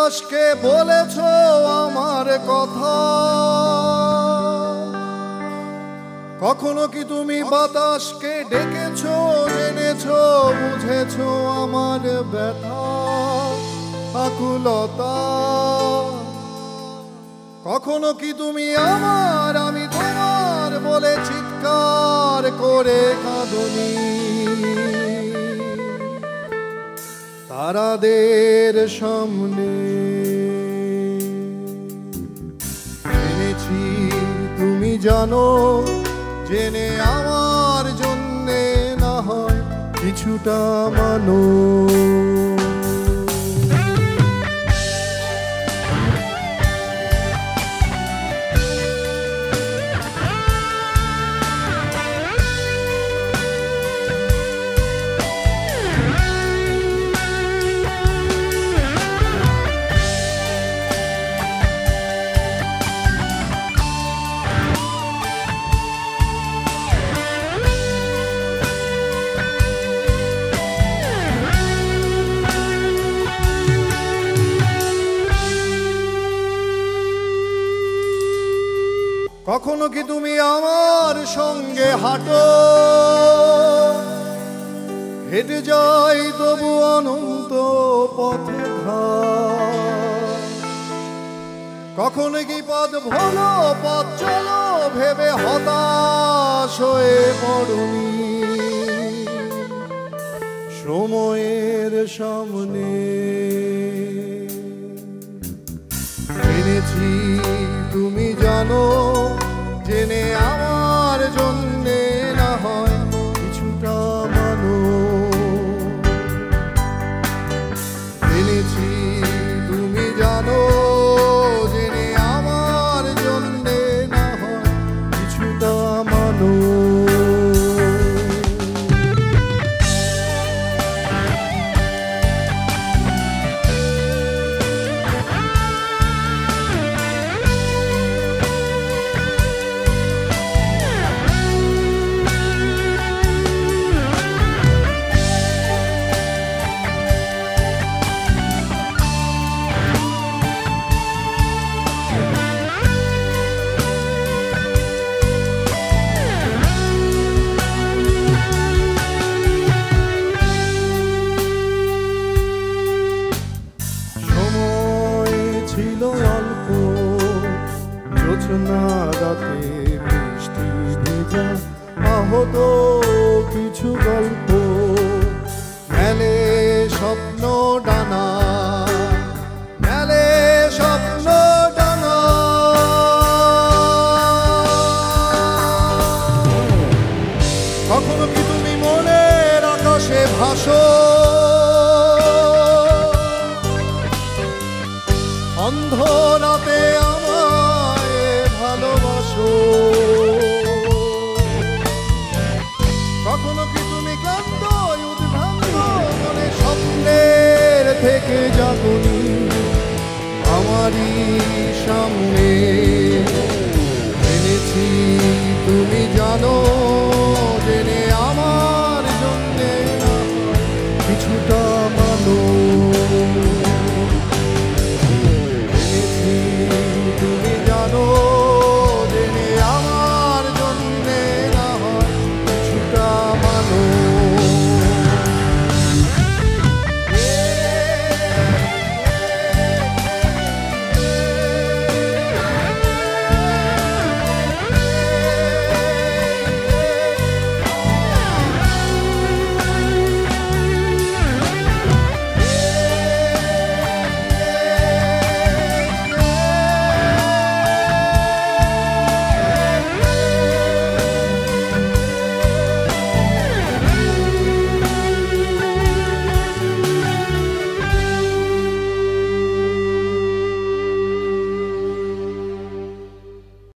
আকাশকে বলেছো আমার কথা, কখনো কি তুমি বাতাসকে ডেকেছো, জেনেছো বুঝেছো আমার ব্যথা আকুলতা? কখনো কি তুমি আমার আমি তোমার বলে চিৎকার করে কাঁদনি? তারাদের সামনে জেনেছি তুমি জানো, জেনে আমার জন্যে না হয় কিছুটা মানো। কখনো কি তুমি আমার সঙ্গে হাঁটো, হেঁটে যাই তবু অনন্ত পথে ঘাট? কখনো কি পথ ভালো পথ চলো ভেবে হতাশ হয়ে পড়নি? সময়ের সামনে জেনেছি তুমি জানো, জেনে আমার জন্যে না হয় কিছুটা মানো। জেনেছি তুমি জানো, জেনে আমার জন্যে না হয় কিছুটা মানো। ছিল অল্প জোছনা রাতে বৃষ্টি ভেজা আহত কিছু গল্প, মেলে স্বপ্ন ডানা, মেলে স্বপ্ন ডানা। কখনো কি তুমি মনের আকাশে ভাসো, অন্ধ রাতে আমায় ভালোবাসো? কখনো কি তুমি কাঁদো উদ্ভ্রান্ত মনে স্বপ্নের থেকে জাগনি আমারই সামনে? জেনেছি তুমি জানো, জেনে আমার জন্যে কিছুটা মানো।